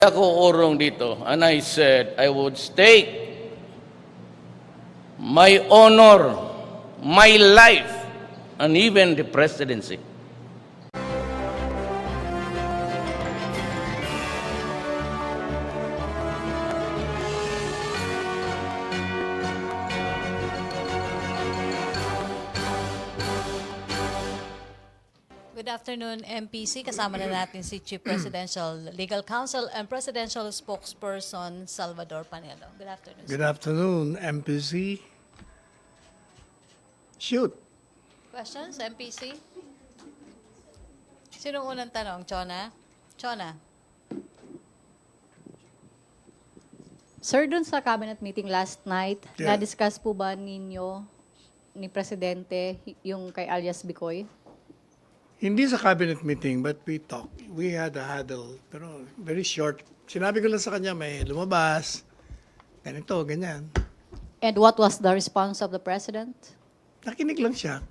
Ako urong dito, and I said I would stake my honor, my life, and even the presidency. Good afternoon, MPC. Kasama na natin si Chief Presidential Legal Counsel and Presidential Spokesperson Salvador Panelo. Good afternoon. Good afternoon, MPC. Shoot. Questions, MPC? Sinong unang tanong? Chona? Chona? Sir, dun sa cabinet meeting last night, Yeah. na-discuss po ba ninyo ni Presidente yung kay alias Bikoy? Hindi sa cabinet meeting, but we talked. We had a huddle, pero very short. Sinabi ko lang sa kanya, may lumabas, ganito, ganyan. And what was the response of the President? Nakinig lang siya.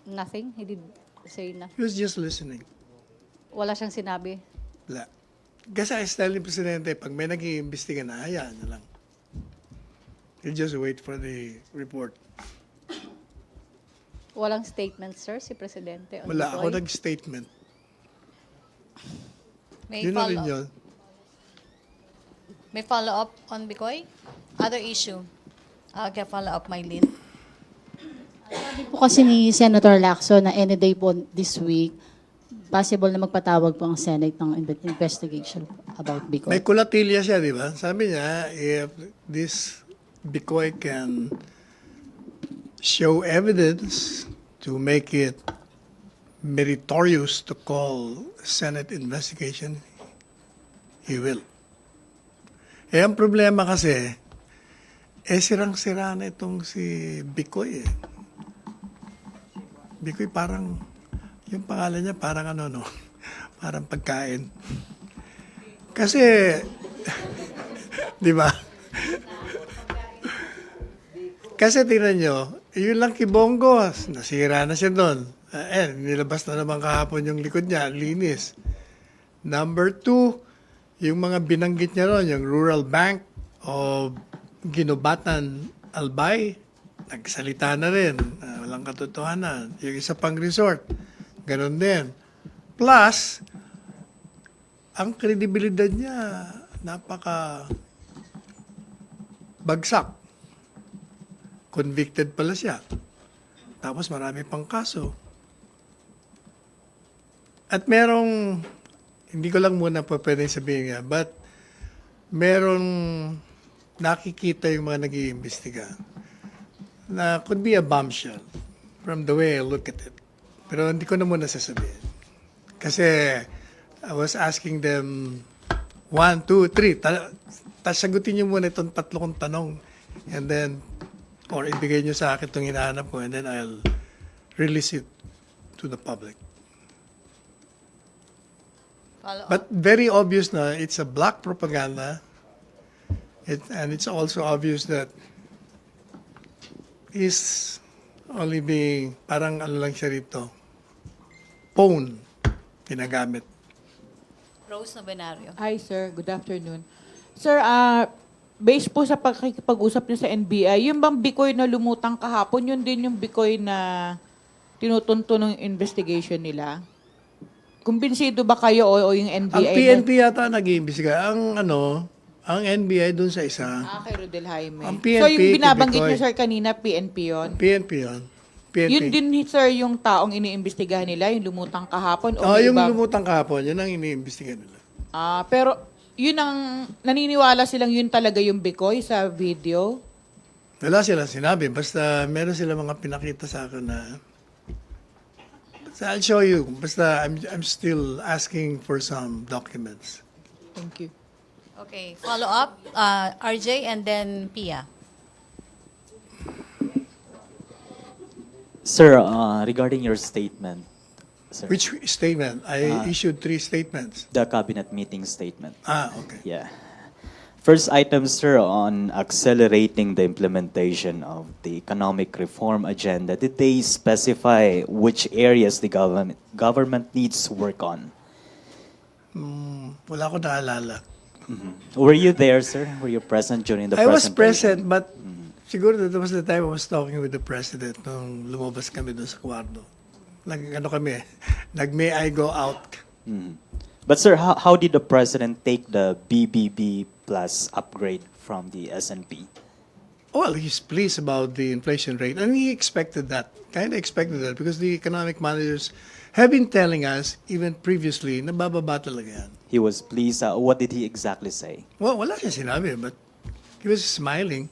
Nothing? He did say nothing? He was just listening. Wala siyang sinabi? Wala. Kasi ang style ni Presidente, pag may nag-iimbestiga na, hayaan na lang. He'll just wait for the report. Walang statement, sir, si Presidente on Wala ako Bikoy? nag-statement. May Yun na rin follow-up? yun. May follow-up on Bikoy? Other issue? Okay, follow-up, Mylene. Sabi po kasi ni Senator Lacson na any day po this week, possible na magpatawag po ang Senate ng investigation about Bikoy. May kulatilya siya, di ba? Sabi niya, if this Bikoy can show evidence to make it meritorious to call Senate investigation, he will. Eh, ang problema kasi, sirang-sira na itong si Bikoy eh. Bikoy parang, yung pangalan niya parang ano, no? Parang pagkain. Kasi, di ba? Kasi tingnan nyo, yun lang kibonggo, nasira na siya doon. Nilabas na naman kahapon yung likod niya, linis. Number 2, yung mga binanggit niya ron, yung Rural Bank o Ginubatan Albay, nagsalita na rin, walang katotohanan. Yung isa pang resort, ganun din. Plus, ang kredibilidad niya, napaka bagsak. Convicted pala siya. Tapos marami pang kaso. At merong, hindi ko lang muna pa pwedeng sabihin nga, but merong nakikita yung mga nag-iimbestiga na could be a bombshell from the way I look at it. Pero hindi ko na muna sasabihin. Kasi I was asking them 1, 2, 3. Sagutin niyo muna itong 3 kong tanong. And then, or ibigay niyo sa akin itong hinahanap ko and then I'll release it to the public. Follow-up. But very obvious na it's a black propaganda. And it's also obvious that he's only being, parang ano lang siya rito, phone, ginagamit. Rose Novenario. Hi, sir. Good afternoon. Sir, based po sa pagkikipag-usap niyo sa NBI, yung bang Bikoy na lumutang kahapon, yun din yung Bikoy na tinutunto ng investigation nila? Kumbinsido ba kayo o yung NBI? Ang PNP yata nag-iimbestiga. Ang NBI dun sa isa. Kay Rodel Jaime. Ang PNP, so yung binabanggit kay niyo, sir, kanina, PNP yun? PNP yun. PNP. Yun din, sir, yung taong iniimbestigahan nila, yung lumutang kahapon? O yung iba? lumutang kahapon, yun ang iniimbestiga nila. Pero yun ang, naniniwala silang yun talaga yung Bikoy sa video? Wala sila sinabi. Basta meron sila mga pinakita sa akin na basta I'll show you. Basta I'm still asking for some documents. Thank you. Okay, follow-up, RJ and then Pia. Sir, regarding your statement, sir, Which statement? I issued 3 statements. the cabinet meeting statement. Okay. Yeah. First item, sir, on accelerating the implementation of the economic reform agenda. Did they specify which areas the government needs to work on? Wala ko naalala. Were you there, sir? Were you present during the I was presentation? present, but siguro that was the time I was talking with the president nung lumabas kami doon sa kwarto. Ano kami, may I go out. But sir, how did the president take the BBB plus upgrade from the S&P? Well, he's pleased about the inflation rate, and he expected that, kind of expected that, because the economic managers have been telling us, even previously, na bababa talaga yan. He was pleased. What did he exactly say? Well, wala siya sinabi, but he was smiling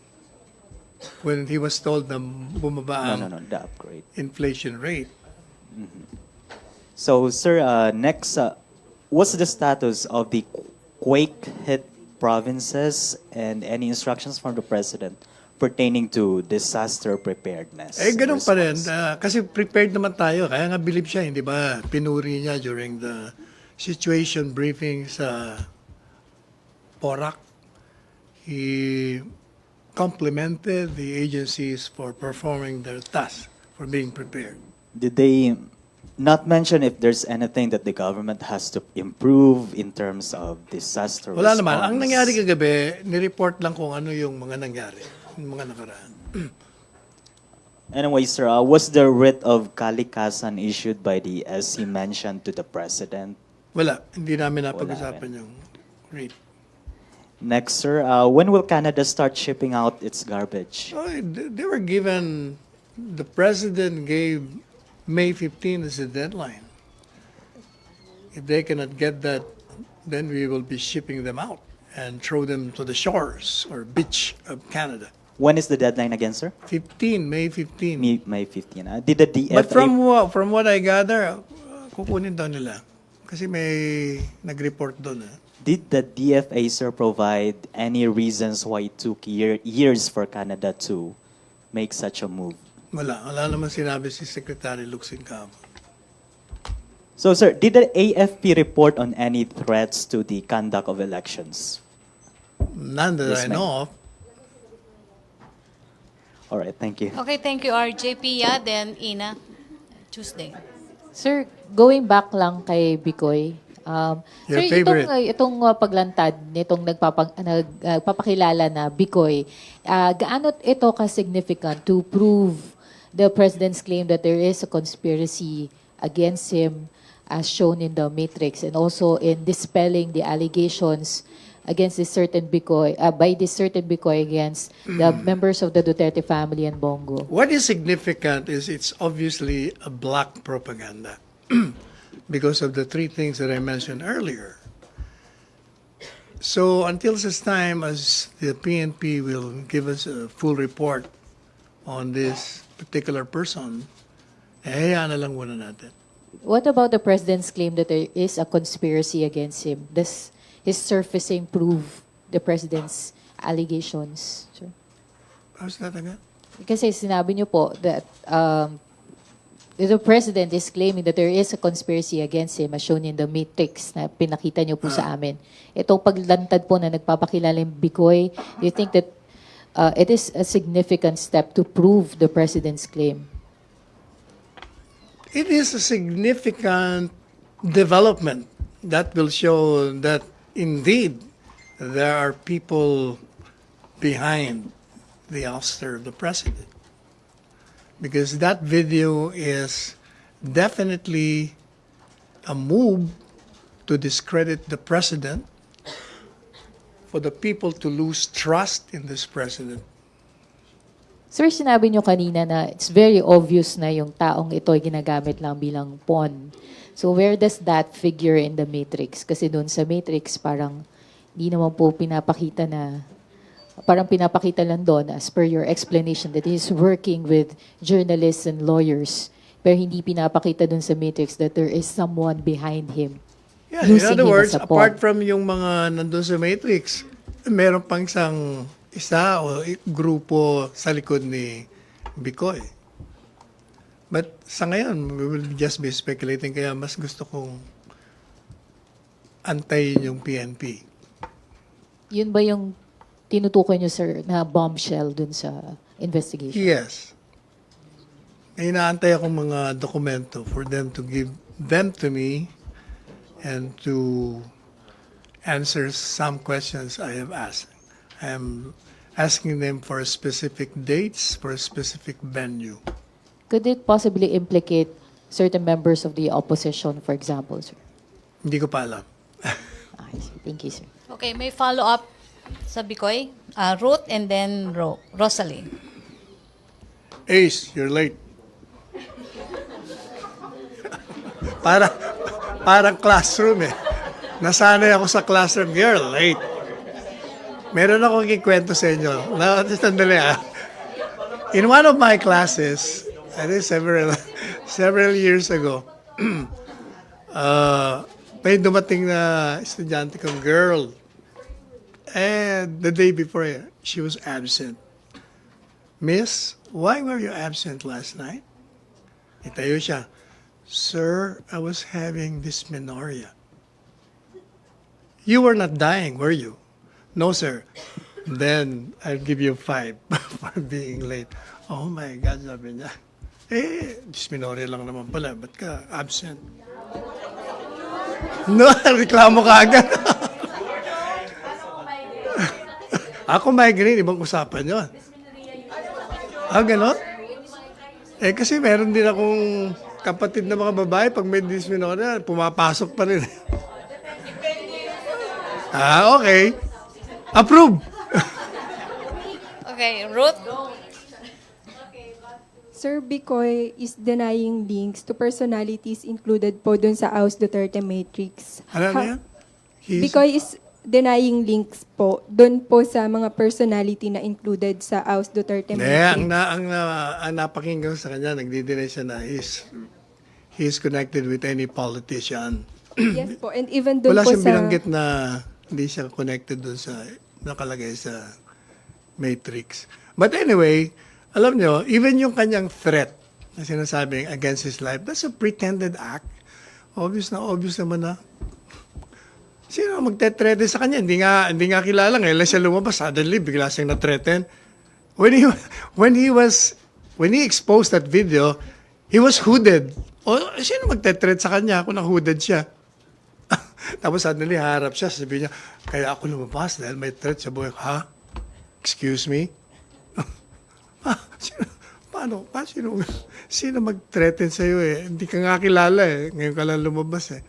when he was told na bumaba ang No, the upgrade. inflation rate. So, sir, next, what's the status of the quake-hit provinces and any instructions from the president pertaining to disaster preparedness? Ganun pa rin. response? Kasi prepared naman tayo. Kaya nga believe siya, hindi ba? Pinuri niya during the situation briefing sa PORAC. He complimented the agencies for performing their task, for being prepared. Did they not mention if there's anything that the government has to improve in terms of disaster Wala response? naman. Ang nangyari kagabi, nireport lang kung ano yung mga nangyari, yung mga nakaraan. Anyway, sir, was the writ of kalikasan issued by the SC mentioned to the president? Wala. Hindi namin napag-usapan yung rate. Next, sir, when will Canada start shipping out its garbage? Oh, they were given, the president gave May 15 as the deadline. If they cannot get that, then we will be shipping them out and throw them to the shores or beach of Canada. When is the deadline again, sir? 15, May 15. May 15. Did the DFA... But from what I gather, kukunin daw nila. Kasi may nag-report doon. Did the DFA, sir, provide any reasons why it took years for Canada to make such a move? Wala naman sinabi si Secretary Luxin Cabo. So, sir, did the AFP report on any threats to the conduct of elections? None that Yes, I ma'am. know of. All right, thank you. Okay, thank you, RJ Pia. Then, Ina, Tuesday. Sir, going back lang kay Bikoy, Your sir, favorite. itong paglantad nitong nagpapakilala na Bikoy, gaano ito ka-significant to prove the president's claim that there is a conspiracy against him as shown in the matrix, and also in dispelling the allegations against this certain Bikoy, by this certain Bikoy against the members of the Duterte family and Bongo? What is significant is it's obviously a black propaganda because of the three things that I mentioned earlier. So until such time as the PNP will give us a full report on this particular person, hayaan na lang muna natin. What about the president's claim that there is a conspiracy against him? Does his surfacing prove the president's allegations, sir? How's that again? Kasi sinabi niyo po that the president is claiming that there is a conspiracy against him as shown in the matrix na pinakita niyo po sa amin. Itong paglantad po na nagpapakilala yung Bikoy, do you think that it is a significant step to prove the president's claim? It is a significant development that will show that indeed there are people behind the ouster of the president. Because that video is definitely a move to discredit the president, for the people to lose trust in this president. Sir, sinabi niyo kanina na it's very obvious na yung taong ito ay ginagamit lang bilang pawn. So where does that figure in the matrix? Kasi doon sa matrix parang di naman po pinapakita na, parang pinapakita lang doon as per your explanation that he's working with journalists and lawyers. Pero hindi pinapakita doon sa matrix that there is someone behind him. Yeah, in using other him words, as a apart pawn. from yung mga nandun sa Matrix, meron pang isang isa o grupo sa likod ni Bikoy. But sa ngayon, we will just be speculating, kaya mas gusto kong antayin yung PNP. Yun ba yung tinutukoy niyo, sir, na bombshell dun sa investigation? Yes. May inaantay akong mga dokumento for them to give them to me, and to answer some questions I have asked. I am asking them for specific dates, for a specific venue. Could it possibly implicate certain members of the opposition, for example, sir? Hindi ko pa alam. I see. Thank you, sir. Okay, may follow-up sa Bikoy. Ruth and then Rosalie. Ace, you're late. Parang classroom eh. Nasanay ako sa classroom. You're late. Meron akong kikwento sa inyo. Sandali ah. In one of my classes, I think several years ago, may dumating na estudyante kong girl. And the day before, she was absent. Miss, why were you absent last night? Itayo siya. Sir, I was having dysmenorrhea. You were not dying, were you? No, sir. Then, I'll give you 5 for being late. Oh my God, sabi niya. Dysmenorrhea lang naman pala. Ba't ka absent? No, reklamo ka agad. Ako migraine, ibang usapan yun. Ganon? Kasi meron din akong kapatid na mga babae, pag may dysmenorrhea, pumapasok pa rin. Okay. Approve. Okay, Ruth. Sir Bikoy is denying links to personalities included po dun sa House Duterte Matrix. Ano na yan? Bikoy is denying links po dun po sa mga personality na included sa House Duterte Matrix. Ang napakinggan sa kanya, nagdi-deny siya na he's connected with any politician. Yes po, and even dun Wala po siyang sa... binanggit na hindi siya connected dun sa nakalagay sa Matrix. But anyway, alam nyo, even yung kanyang threat na sinasabing against his life, that's a pretended act. Obvious naman na. Sino magte-threaten sa kanya? Hindi nga kilala. Ngayon siya lumabas, suddenly, bigla siyang na-threaten. When he exposed that video, he was hooded. O, sino magte-threat sa kanya kung na-hooded siya? Tapos suddenly, harap siya. Sabi niya, kaya ako lumabas dahil may threat sa buhay. Ha? Excuse me? Sino mag-threaten sa'yo eh? Hindi ka nga kilala eh. Ngayon ka lang lumabas eh.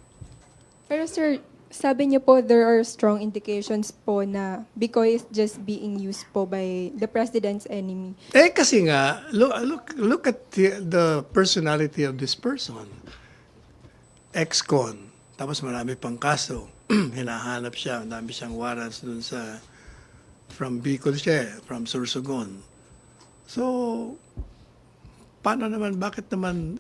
Pero sir, sabi niyo po there are strong indications po na Bikoy is just being used po by the president's enemy. Kasi nga, look at the personality of this person. Ex-con. Tapos marami pang kaso. Hinahanap siya. Dami siyang warrants dun sa... From Bicol siya, from Sorsogon. So, paano naman, bakit naman,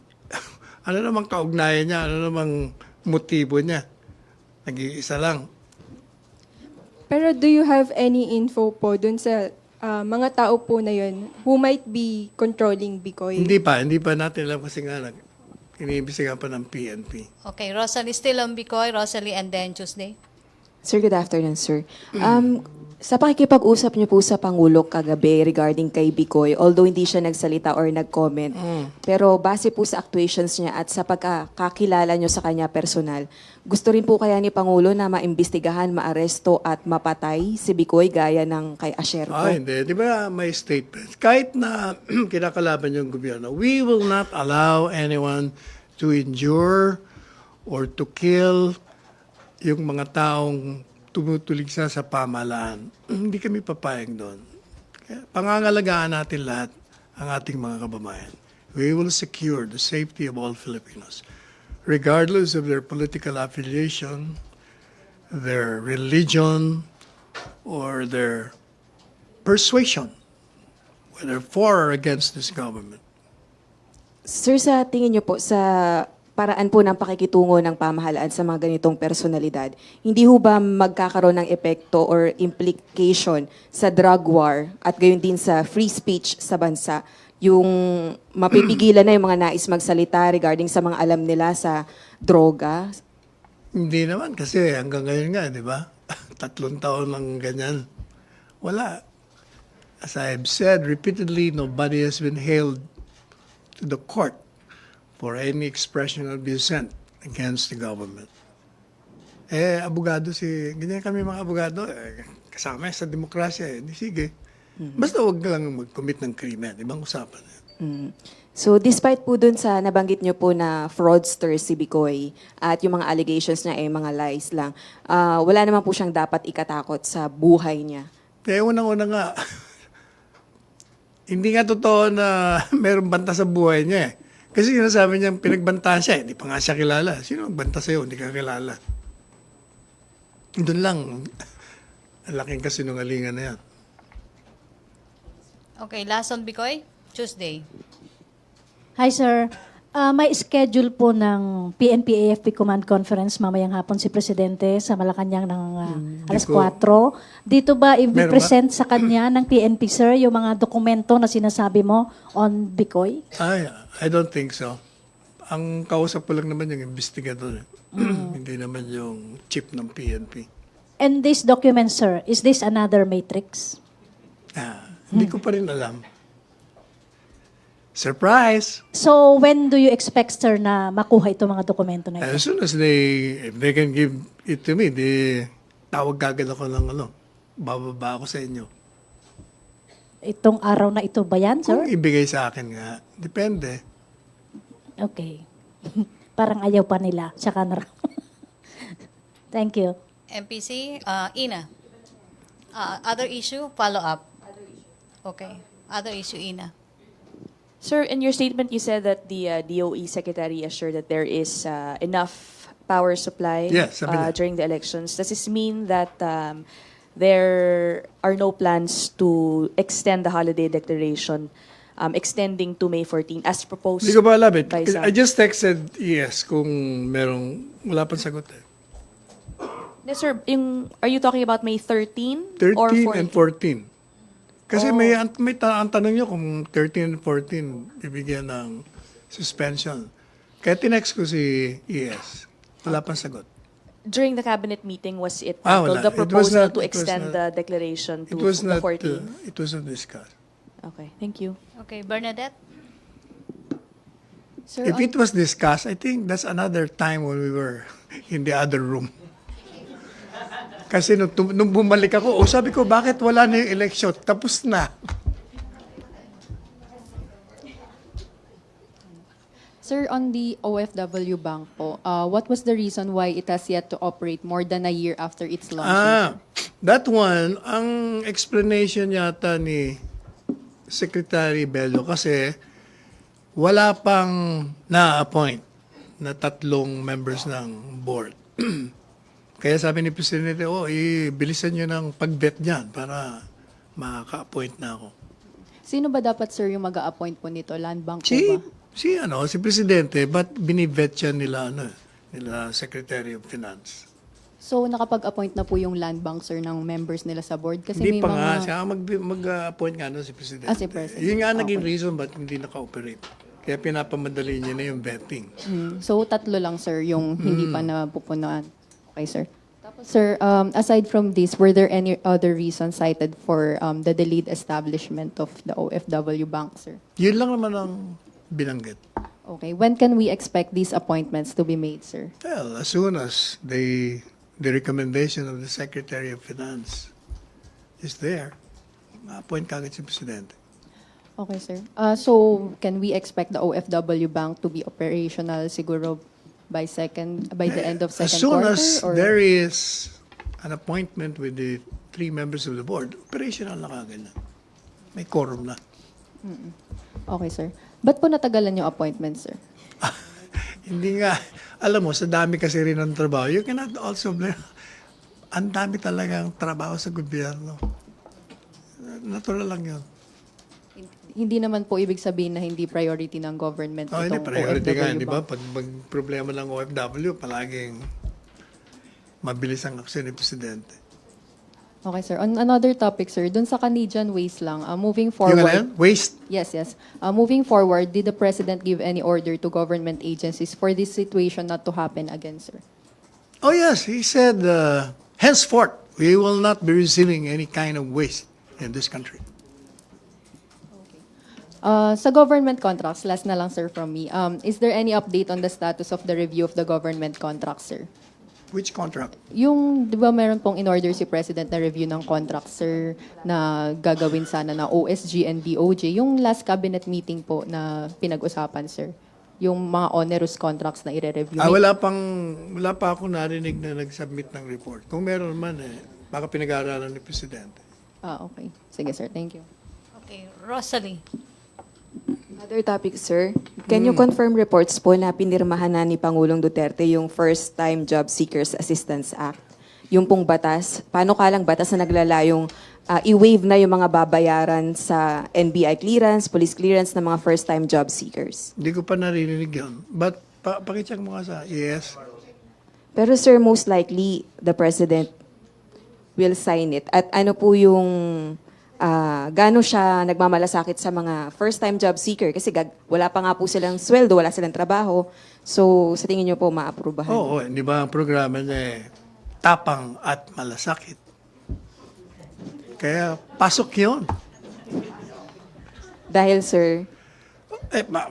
ano namang kaugnayan niya, ano namang motibo niya? Nag-iisa lang. Pero do you have any info po dun sa mga tao po na yun who might be controlling Bikoy? Hindi pa natin alam kasi nga, iniimbestigahan pa ng PNP. Okay, Rosalie still on Bikoy. Rosalie and then Tuesday. Sir, good afternoon, sir. Sa pakikipag-usap niyo po sa Pangulo kagabi regarding kay Bikoy, although hindi siya nagsalita or nag-comment, pero base po sa actuations niya at sa pagkakakilala niyo sa kanya personal, gusto rin po kaya ni Pangulo na maimbestigahan, maaresto at mapatay si Bikoy gaya ng kay Asherco? Hindi. Di ba may statement? Kahit na kinakalaban yung gobyerno, we will not allow anyone to injure or to kill yung mga taong tumutulig sa pamahalaan. Hindi kami papayag doon. Kaya pangangalagaan natin lahat ang ating mga kababayan. We will secure the safety of all Filipinos, regardless of their political affiliation, their religion, or their persuasion, whether for or against this government. Sir, sa tingin niyo po sa paraan po ng pakikitungo ng pamahalaan sa mga ganitong personalidad, hindi ho ba magkakaroon ng epekto or implication sa drug war at gayon din sa free speech sa bansa? Yung mapipigilan na yung mga nais magsalita regarding sa mga alam nila sa droga? Hindi naman kasi hanggang ngayon nga, di ba? 3 taon lang ganyan. Wala. As I have said repeatedly, nobody has been hailed to the court for any expression of dissent against the government. Abogado ganyan kami mga abogado, kasama sa demokrasya Di sige. Basta wag lang mag-commit ng krimen, ibang usapan. So despite po dun sa nabanggit nyo po na fraudster si Bikoy at yung mga allegations niya ay mga lies lang, wala naman po siyang dapat ikatakot sa buhay niya. Kaya unang-una nga, hindi nga totoo na mayroong banta sa buhay niya Kasi sinasabi niya pinagbantaan siya, hindi pa nga siya kilala. Sino magbanta sa'yo, hindi ka kilala. Doon lang, ang laking kasinungalingan na yan. Okay, last on Bikoy, Tuesday. Hi, sir. May schedule po ng PNP-AFP Command Conference mamayang hapon si Presidente sa Malacañang ng alas 4. Dito ba i-present sa kanya ng PNP, sir, yung mga dokumento na sinasabi mo on Bikoy? I don't think so. Ang kausap ko lang naman yung investigador. Hindi naman yung chief ng PNP. And this document, sir, is this another matrix? Hindi ko pa rin alam. Surprise! So, when do you expect, sir, na makuha itong mga dokumento na ito? As soon as if they can give it to me, tawag kagad ako ng bababa ako sa inyo. Itong araw na ito ba yan, Kung sir? ibigay sa akin nga, depende. Okay. Parang ayaw pa nila. Tsaka na raw. Thank you. MPC, Ina. Other issue, follow up. Okay. Other issue, Ina. Sir, in your statement, you said that the DOE secretary assured that there is enough power supply Yes, sabi niya. during the elections. Does this mean that there are no plans to extend the holiday declaration, extending to May 14 as proposed? Hindi ko pa alam eh. by Kasi some? I just texted yes kung wala pang sagot eh. Yes, sir. Are you talking about May 13? 13 or 14? and 14. Kasi ang tanong nyo kung 13 and 14 bibigyan ng suspension. Kaya tinext ko si ES. Wala pang sagot. During the cabinet meeting, was it Wala. the It was proposal not- to it was extend not- the declaration to It was the not 14? it was not discussed. Okay, thank you. Okay, Bernadette. Sir, If it was discussed, I think that's another time when we were in the other room. Kasi nung bumalik ako, sabi ko, bakit wala na yung election? Tapos na. Sir, on the OFW Bank po, what was the reason why it has yet to operate more than a year after its launching? That one, ang explanation yata ni Secretary Bello kasi wala pang na-appoint na 3 members ng board. Kaya sabi ni Presidente, bilisan nyo ng pag-vet dyan para makaka-appoint na ako. Sino ba dapat, sir, yung mag-a-appoint po nito? Land Bank po Si ba? si Presidente, but binivet siya nila Secretary of Finance. So, nakapag-appoint na po yung Land Bank, sir, ng members nila sa board? Kasi Hindi may pa nga, mga... siya mag-appoint nga si Presidente. Si President. Yun nga naging Okay. reason ba't hindi naka-operate. Kaya pinapamadali niya na yung vetting. So, 3 lang, sir, yung hindi pa napupunuan. Okay, sir. Tapos, sir, aside from this, were there any other reasons cited for the delayed establishment of the OFW Bank, sir? Yun lang naman ang binanggit. Okay. When can we expect these appointments to be made, sir? Well, as soon as the recommendation of the Secretary of Finance is there, ma-appoint kagad si Presidente. Okay, sir. So, can we expect the OFW Bank to be operational siguro by the end of second As soon quarter? as or- there is an appointment with the 3 members of the board, operational na kagad na. May quorum na. Okay, sir. Ba't po natagalan yung appointment, sir? Hindi nga, alam mo, sa dami kasi rin ng trabaho, you cannot also blame. Ang dami talagang trabaho sa gobyerno. Natural lang yun. Hindi naman po ibig sabihin na hindi priority ng government Hindi, itong priority OFW nga, di ba? Bank. Pag problema ng OFW, palaging mabilis ang aksyon ni Presidente. Okay, sir. On another topic, sir, dun sa Canadian waste lang, moving Yung forward... waste. Yes. Moving forward, did the President give any order to government agencies for this situation not to happen again, sir? Oh yes, he said, henceforth, we will not be receiving any kind of waste in this country. Sa government contracts, last na lang, sir, from me, is there any update on the status of the review of the government contracts, sir? Which contract? Yung, di ba meron pong in-order si President na review ng contract, sir, na gagawin sana na OSG and DOJ. Yung last cabinet meeting po na pinag-usapan, sir. Yung mga onerous contracts na ire-review. Wala pa ako narinig na nag-submit ng report. Kung meron man, baka pinag-aaralan ni Presidente. Okay. Sige, sir. Thank you. Okay, Rosalie. Another topic, sir. Can you confirm reports po na pinirmahan na ni Pangulong Duterte yung First Time Job Seekers Assistance Act? Yung pong batas, paano kalang batas na naglalayong i-waive na yung mga babayaran sa NBI clearance, police clearance ng mga first-time job seekers? Hindi ko pa naririnig yun. But, pakicheck mo nga sa yes. Pero sir, most likely, the President will sign it. At ano po yung gaano siya nagmamalasakit sa mga first-time job seeker? Kasi wala pa nga po silang sweldo, wala silang trabaho. So, sa tingin niyo po, maaprubahan? Oo, di ba ang programa niya tapang at malasakit. Kaya pasok yun. Dahil sir,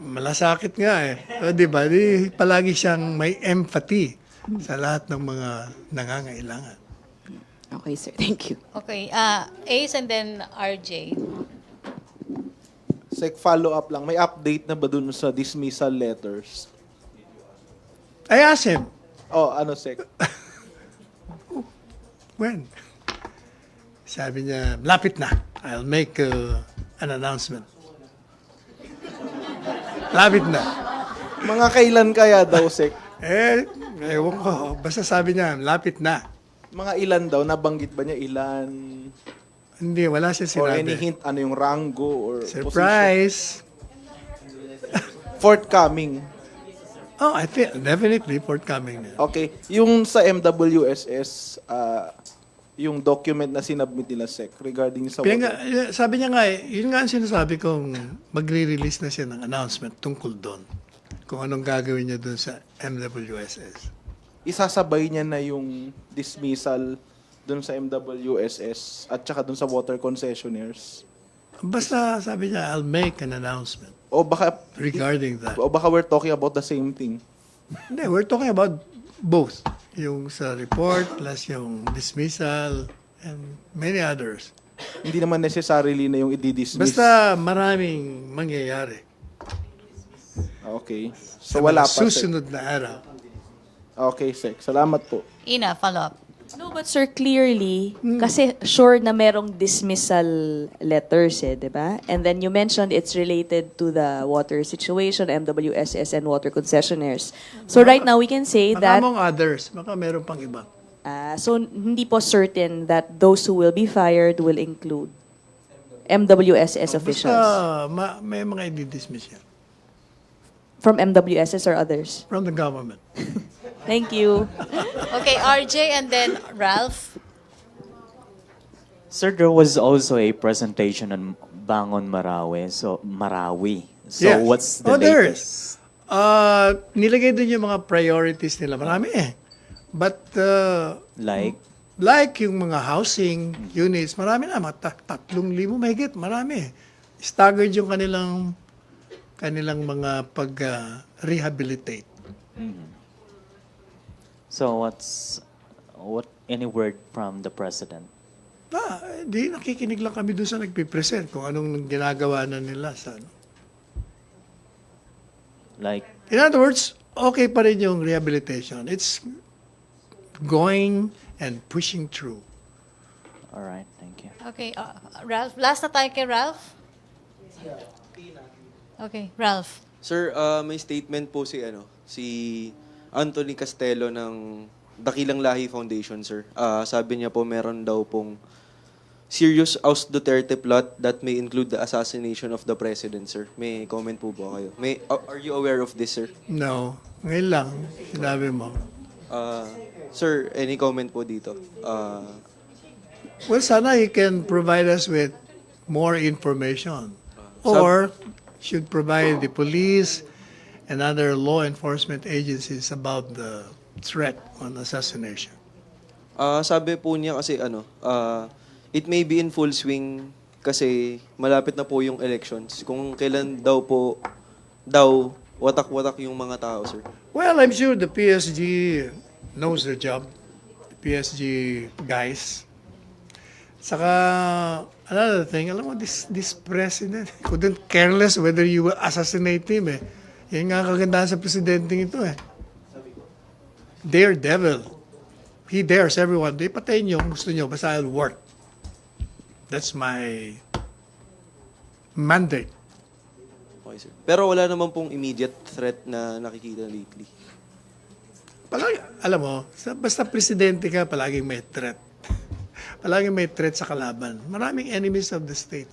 Malasakit nga di ba? Palagi siyang may empathy sa lahat ng mga nangangailangan. okay sir, thank you. Okay, Ace and then RJ. Sec, follow up lang. May update na ba dun sa dismissal letters? I asked him, Ano, Sec? when? Sabi niya, lapit na. I'll make an announcement. Lapit na. Mga kailan kaya daw, Sec? Ewan ko. Basta sabi niya, lapit na. Mga ilan daw? Nabanggit ba niya ilan? Hindi, wala siya Or sinabi. any hint? Ano yung rango? Or Surprise! position? Forthcoming. I think definitely forthcoming. Okay. Yung sa MWSS, yung document na sinubmit nila, Sec, regarding sa Sabi niya nga, yun nga ang sinasabi kong magre-release na siya ng announcement tungkol doon. Kung anong gagawin niya doon sa MWSS. isasabay niya na yung dismissal dun sa MWSS at saka dun sa water concessionaires. Basta sabi niya, I'll make an announcement O baka regarding that. we're talking about the same thing. Hindi, we're talking about both. Yung sa report, plus yung dismissal, and many others. Hindi naman necessarily na yung i-dismiss. Basta maraming mangyayari. Okay. Sa So wala mga pa, Sec. susunod na araw. Okay, Sec. Salamat po. Ina, follow up. No, but sir, clearly, kasi sure na merong dismissal letters di ba? And then you mentioned it's related to the water situation, MWSS and water concessionaires. So right now, we can say Baka that, among others, baka meron pang iba. so hindi po certain that those who will be fired will include MWSS officials. Basta may mga i-dismiss yan From MWSS or others? from the government. Thank you. Okay, RJ and then Ralph. Sir, there was also a presentation on Bangon Marawi. So Yes. what's the there latest? is. Nilagay din yung mga priorities nila. Marami But like yung mga housing units, marami na. Mga 3,000 mahigit. Marami. Staggered yung kanilang mga pag-rehabilitate. So any word from the president? Di nakikinig lang kami doon sa nagpipresent kung anong ginagawa na nila sa Like, In other words, okay pa rin yung rehabilitation. It's going and pushing through. all right, thank you. Okay, Ralph. Last na tayo kay Ralph. Okay, Ralph. Sir, may statement po si Anthony Castelo ng Dakilang Lahi Foundation, sir. Sabi niya po meron daw pong serious Aus Duterte plot that may include the assassination of the president, sir. May comment po ba kayo? Are you aware of this, sir? No. Ngayon lang, sinabi mo. Sir, any comment po dito? Well, sana you can provide us with more information. Or should provide the police and other law enforcement agencies about the threat on assassination. Sabi po niya kasi it may be in full swing kasi malapit na po yung elections. Kung kailan daw watak-watak yung mga tao, sir. Well, I'm sure the PSG knows their job, the PSG guys. Saka, another thing, alam mo, this president couldn't care less whether you will assassinate him eh. Yan nga kagandahan sa presidenteng ito eh. Daredevil. He dares everyone. Di patayin nyo kung gusto nyo, basta I'll work. That's my mandate. Okay, sir. Pero wala naman pong immediate threat na nakikita lately. Palagi, alam mo, basta presidente ka, palaging may threat. Palaging may threat sa kalaban. Maraming enemies of the state.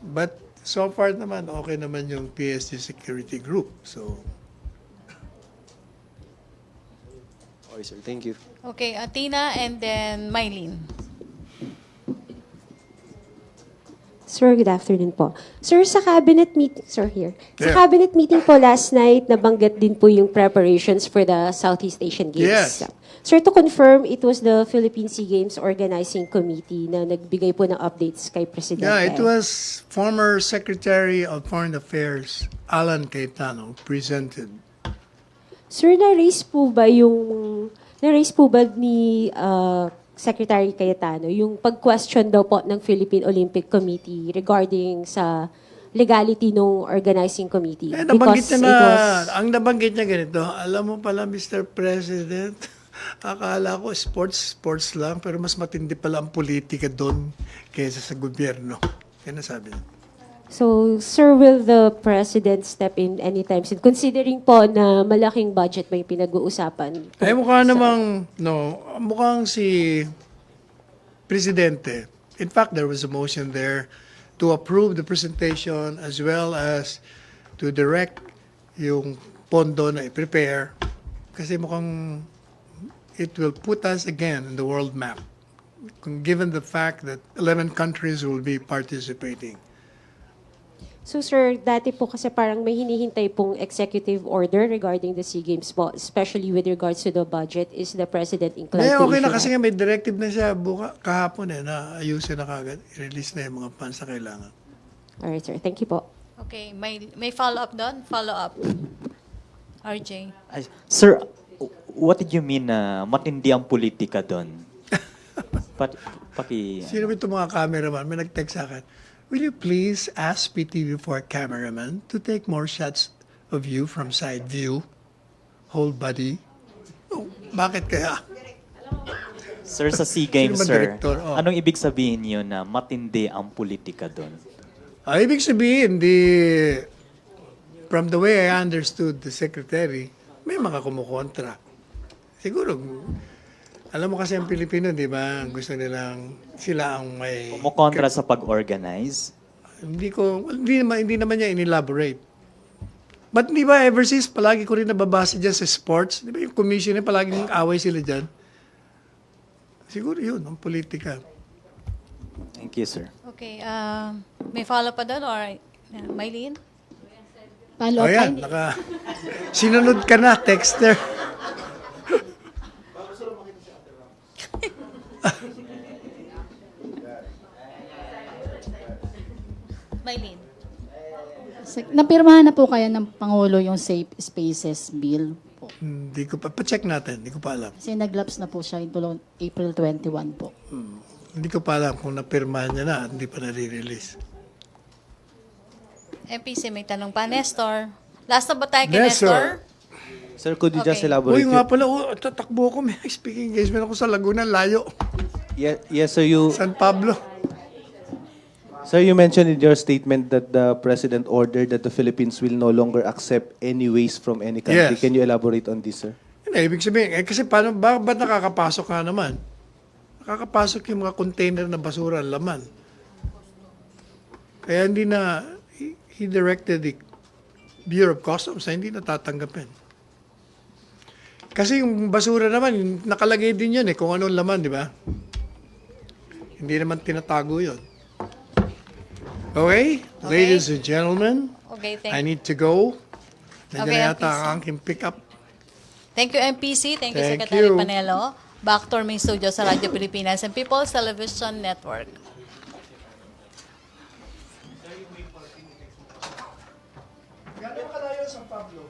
But so far naman, okay naman yung PSG security group. So, Okay, sir. Thank you. Okay, Tina and then Mylene. Sir, good afternoon po. Sir, sa cabinet meeting, sir, here. Sa Yeah. cabinet meeting po last night, nabanggit din po yung preparations for the Southeast Asian Games. Yes. Sir, to confirm, it was the Philippine Sea Games Organizing Committee na nagbigay po ng updates kay Presidente. yeah, it was former Secretary of Foreign Affairs, Alan Cayetano, presented. Sir, na-raise po ba ni Secretary Cayetano yung pag-question daw po ng Philippine Olympic Committee regarding sa legality ng organizing committee? Eh, nabanggit Because niya it na, was- ang nabanggit niya ganito, alam mo pala, Mr. President, akala ko sports lang, pero mas matindi pala ang politika doon kaysa sa gobyerno. Yan ang sabi niya. So, sir, will the President step in anytime soon? Considering po na malaking budget ba yung pinag-uusapan? Eh, mukha namang, no, mukhang si Presidente. In fact, there was a motion there to approve the presentation as well as to direct yung pondo na i-prepare. Kasi mukhang it will put us again in the world map, given the fact that 11 countries will be participating. So, sir, dati po kasi parang may hinihintay pong executive order regarding the SEA Games po, especially with regards to the budget. Is the President inclined Eh, to okay na issue kasi that? nga may directive na siya kahapon na ayusin na kagad. I-release na yung mga funds na kailangan. Alright, sir. Thank you po. Okay, may follow-up doon? Follow-up. RJ. Sir, what did you mean na matindi ang politika doon? Sino ba itong mga cameraman? May nag-text sa akin, will you please ask PTV4 cameraman to take more shots of you from side view, whole body? Oh, bakit kaya? Sir, sa SEA Games, Sino ba sir, director? Oh. anong ibig sabihin niyo na matindi ang politika doon? Ibig sabihin, from the way I understood the secretary, may mga kumukontra. Siguro, alam mo kasi ang Pilipino, di ba? Gusto nilang sila ang may... Kumukontra sa pag-organize? Hindi naman niya in-elaborate. But di ba, ever since, palagi ko rin nababasa dyan sa sports. Di ba yung commissioner, palaging away sila dyan. Siguro yun, ang politika. Thank you, sir. Okay, may follow pa doon or Mylene? Follow-up. Ayan, sinunod ka na, texter. Mylene. Napirmahan na po kaya ng Pangulo yung Safe Spaces Bill po. Hindi ko pa, pa-check natin, hindi ko pa alam. Kasi naglaps na po siya in April 21 po. Hindi ko pa alam kung napirmahan niya na at hindi pa nare-release. MPC, may tanong pa. Nestor. Last na ba tayo kay Nestor. Nestor? Sir, could you just Okay. elaborate? Uy, nga pala, tatakbo ako. May speaking engagement ako sa Laguna, layo. Yes, so you San Pablo. Sir, you mentioned in your statement that the President ordered that the Philippines will no longer accept any waste from any country. Yes. Can you elaborate on this, sir? Hindi, ibig sabihin, kasi ba't nakakapasok ka naman? Nakakapasok yung mga container na basura, laman. Kaya he directed the Bureau of Customs na hindi natatanggapin. Kasi yung basura naman, nakalagay din yun kung anong laman, di ba? Hindi naman tinatago yun. Okay? Ladies and gentlemen, Okay, I need to go. Nandiyan Okay, na yata MPC. ang aking pick-up. Thank you, MPC. Thank you, Thank Secretary you. Panelo. Back to our main studio sa Radyo Pilipinas and People's Television Network. Gano'n kalayo San Pablo?